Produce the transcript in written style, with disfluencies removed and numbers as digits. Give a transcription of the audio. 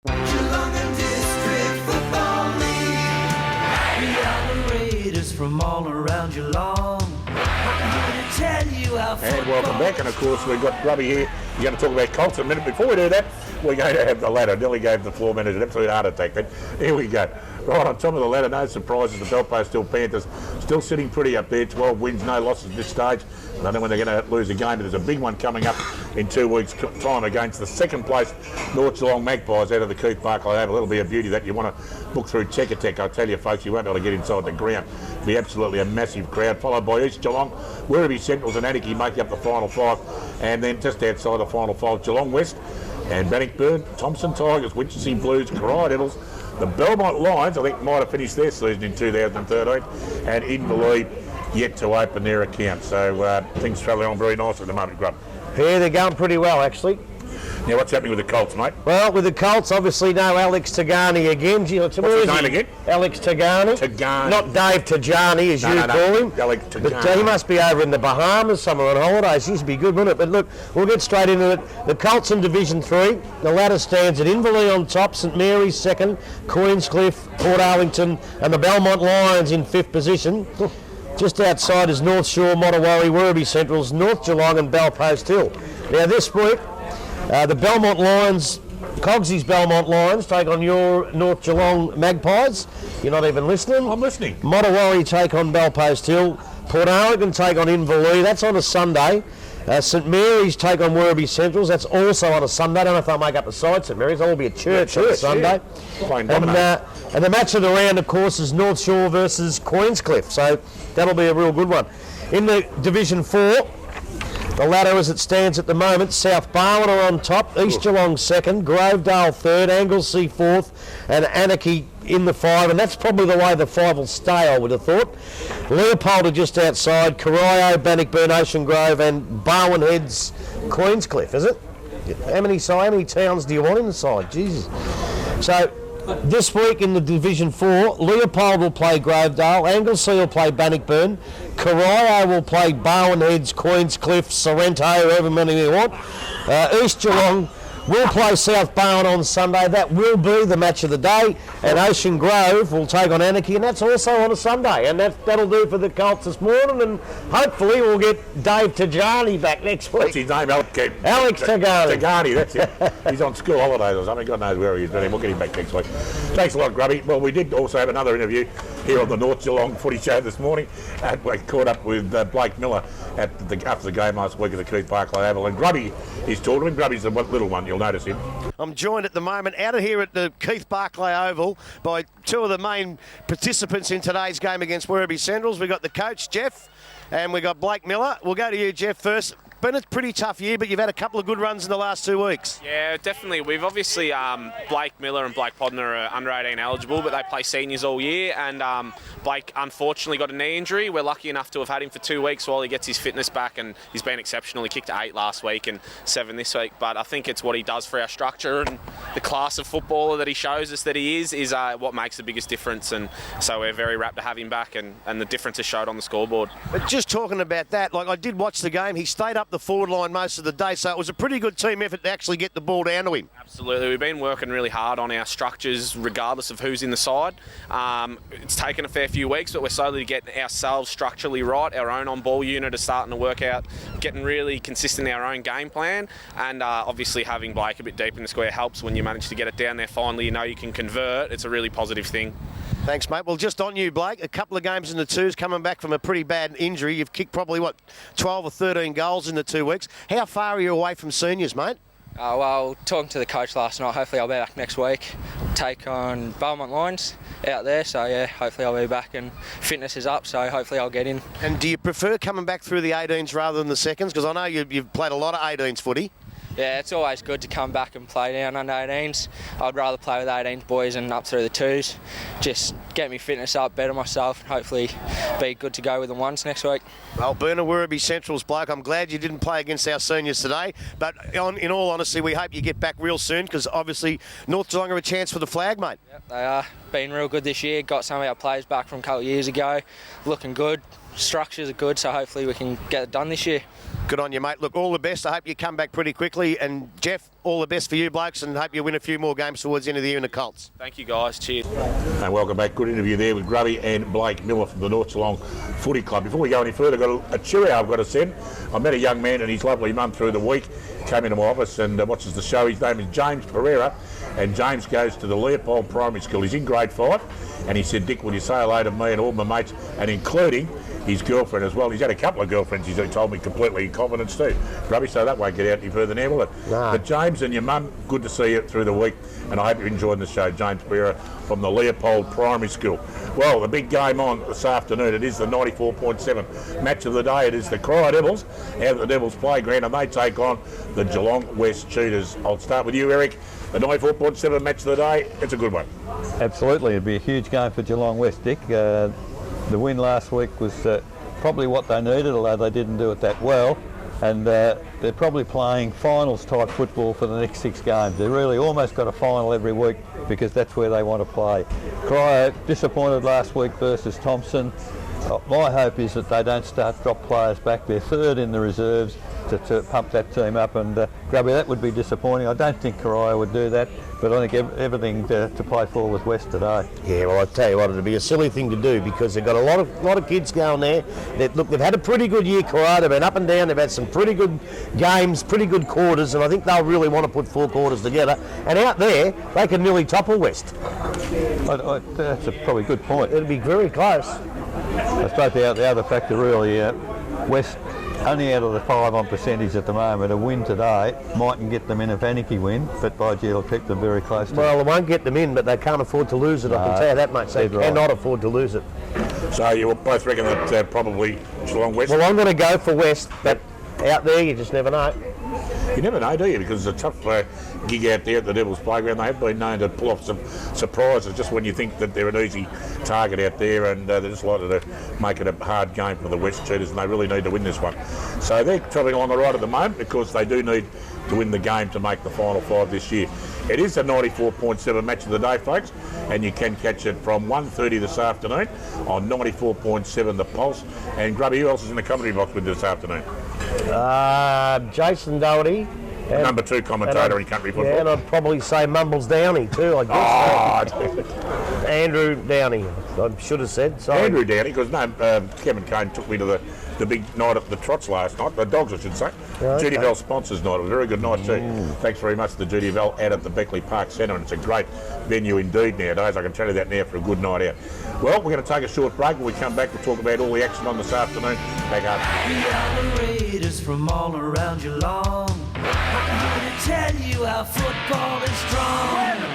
Geelong and District Football League. We are the Raiders from all around Geelong. I'm here to tell you how And welcome back, and of course we've got Grubby here. We're going to talk about Colts in a minute. Before we do that, we're going to have the ladder. Nearly gave the floor manager an absolute heart attack, but here we go. Right on top of the ladder, no surprises, the Belfast still Panthers still sitting pretty up there, 12 wins, no losses at this stage. I don't know when they're going to lose a game, but there's a big one coming up in 2 weeks' time against the second place North Geelong Magpies out of the Keith Barclay Oval. It'll be a beauty that you want to book through Tech Attack. I tell you folks, you won't be able to get inside the ground. It'll be absolutely a massive crowd, followed by East Geelong, Werribee Centrals and Anarchy making up the final five, and then just outside the final five, Geelong West and Bannockburn, Thompson Tigers, Winchelsea Blues, Caride Eddles, the Belmont Lions, I think might have finished their season in 2013, and Inverleigh yet to open their account. So things travelling on very nicely at the moment, Grub. Yeah, they're going pretty well, actually. Now, what's happening with the Colts, mate? Well, with the Colts, obviously no Alex Tagani again. What's his name again? Alex Tagani. Tagani. Not Dave Tajani, as you call him. Alex Tagani. But he must be over in the Bahamas somewhere on holidays. Used to be good, wouldn't it? But look, we'll get straight into it. The Colts in Division 3. The ladder stands at Inverleigh on top, St Mary's second, Queenscliff, Port Arlington, and the Belmont Lions in fifth position. Just outside is North Shore, Mottawarri, Werribee Centrals, North Geelong and Belpost Hill. Now this week, the Belmont Lions, Cogsy's Belmont Lions take on your North Geelong Magpies. You're not even listening? I'm listening. Mottawarri take on Belpost Hill. Port Arlington take on Inverleigh. That's on a Sunday. St Mary's take on Werribee Centrals. That's also on a Sunday. I don't know if they'll make up the side, St Mary's. They'll be at church on a Sunday. Yeah. And the match of the round, of course, is North Shore versus Queenscliff. So that'll be a real good one. In the Division 4, the ladder as it stands at the moment, South Barwon are on top, East Geelong second, Grovedale third, Anglesea fourth, and Anarchy in the five, and that's probably the way the five will stay, I would have thought. Leopold are just outside, Corio, Bannockburn, Ocean Grove, and Barwon Heads, Queenscliff, is it? How many towns do you want in the side? Jesus. So, this week in the Division 4, Leopold will play Grovedale, Anglesea will play Bannockburn, Corio will play Barwon Heads, Queenscliff, Sorrento, however many they want. East Geelong will play South Barwon on Sunday. That will be the match of the day. And Ocean Grove will take on Anarchy, and that's also on a Sunday. And that'll do for the Colts this morning, and hopefully we'll get Dave Tajani back next week. What's his name? Alex Tagani. Tagani, that's it. He's on school holidays or something. God knows where he is, but we'll get him back next week. Thanks a lot, Grubby. Well, we did also have another interview here on the North Geelong Footy Show this morning. We caught up with Blake Miller after the game last week at the Keith Barclay Oval, and Grubby is talking to him. Grubby's the little one, you'll notice him. I'm joined at the moment out of here at the Keith Barclay Oval by two of the main participants in today's game against Werribee Centrals. We've got the coach, Jeff, and we've got Blake Miller. We'll go to you, Jeff, first. Been a pretty tough year, but you've had a couple of good runs in the last 2 weeks. Yeah, definitely. We've obviously, Blake Miller and Blake Podner are under 18 eligible, but they play seniors all year, and Blake unfortunately got a knee injury. We're lucky enough to have had him for 2 weeks while he gets his fitness back, and he's been exceptional. He kicked 8 last week and 7 this week, but I think it's what he does for our structure and the class of footballer that he shows us that he is what makes the biggest difference, and so we're very rapt to have him back, and the difference is showed on the scoreboard. But just talking about that, like I did watch the game, he stayed up the forward line most of the day, so it was a pretty good team effort to actually get the ball down to him. Absolutely. We've been working really hard on our structures regardless of who's in the side. It's taken a fair few weeks, but we're slowly getting ourselves structurally right. Our own on-ball unit is starting to work out, getting really consistent in our own game plan, and obviously having Blake a bit deep in the square helps when you manage to get it down there finally. You know you can convert. It's a really positive thing. Thanks, mate. Well, just on you, Blake, a couple of games in the twos, coming back from a pretty bad injury. You've kicked probably, 12 or 13 goals in the 2 weeks. How far are you away from seniors, mate? Well, talking to the coach last night, hopefully I'll be back next week. Take on Belmont Lions out there, so yeah, hopefully I'll be back and fitness is up, so hopefully I'll get in. And do you prefer coming back through the 18s rather than the seconds? Because I know you've played a lot of 18s footy. Yeah, it's always good to come back and play down under 18s. I'd rather play with 18s boys and up through the 2s. Just get me fitness up, better myself, and hopefully be good to go with the 1s next week. Well, Burner Werribee Central's, Blake, I'm glad you didn't play against our seniors today. But in all honesty, we hope you get back real soon, because obviously North Geelong are a chance for the flag, mate. Yep, they are. Been real good this year. Got some of our players back from a couple of years ago. Looking good. structures are good, so hopefully we can get it done this year. Good on you, mate. Look, all the best. I hope you come back pretty quickly. And Jeff, all the best for you blokes, and hope you win a few more games towards the end of the year in the Colts. Thank you, guys. Cheers. And welcome back. Good interview there with Grubby and Blake Miller from the North Geelong Footy Club. Before we go any further, I've got a cheerio I've got to send. I met a young man and his lovely mum through the week. Came into my office and watches the show. His name is James Pereira, and James goes to the Leopold Primary School. He's in grade 5, and he said, Dick, will you say hello to me and all my mates, and including his girlfriend as well. He's had a couple of girlfriends, he's told me, completely in confidence too. Grubby, so that won't get out any further now, will it? No. But James and your mum, good to see you through the week, and I hope you're enjoying the show. James Pereira from the Leopold Primary School. Well, the big game on this afternoon, it is the 94.7 match of the day. It is the Cry Devils out at the Devils Playground, and they take on the Geelong West Cheetahs. I'll start with you, Eric. The 94.7 match of the day, it's a good one. Absolutely, it'd be a huge game for Geelong West, Dick. The win last week was probably what they needed, although they didn't do it that well. And they're probably playing finals type football for the next 6 games. They really almost got a final every week because that's where they want to play. Cryer disappointed last week versus Thompson. My hope is that they don't drop players back. They're third in the reserves to pump that team up, and Grubby, that would be disappointing. I don't think Karaya would do that, but I think everything to play for with West today. Yeah, well, I tell you what, it'd be a silly thing to do because they've got a lot of kids going there. They've had a pretty good year, Karaya. They've been up and down. They've had some pretty good games, pretty good quarters, and I think they'll really want to put 4 quarters together. And out there, they can nearly topple West. That's a probably good point. It'd be very close. I suppose the other factor really, West only out of the 5 on percentage at the moment. A win today mightn't get them in a panicky win, but by gee, it'll keep them very close to Well, they won't get them in, but they can't afford to lose it. I can tell you that much. They cannot afford to lose it. So you both reckon that probably Geelong West? Well, I'm going to go for West, but out there you just never know. You never know, do you? Because it's a tough gig out there at the Devils Playground. They have been known to pull off some surprises just when you think that they're an easy target out there, and they're just likely to make it a hard game for the West Cheetahs, and they really need to win this one. So they're travelling along the right at the moment because they do need to win the game to make the final 5 this year. It is the 94.7 match of the day, folks, and you can catch it from 1:30 this afternoon on 94.7 The Pulse. And Grubby, who else is in the commentary box with you this afternoon? Jason Doherty. And, Number 2 commentator in country football. Yeah, and I'd probably say Mumbles Downey too, I guess. Andrew Downey, I should have said. Sorry. Andrew Downey, because Kevin Kane took me to the big night at the Trots last night, the Dogs I should say. Okay. GDFL sponsors night, a very good night too. Thanks very much to the GDFL out at the Beckley Park Centre, and it's a great venue indeed nowadays. I can tell you that now for a good night out. Well, we're going to take a short break. When we come back, we'll talk about all the action on this afternoon. Back up. The Raiders from all around Geelong, I'm here to tell you how football is strong.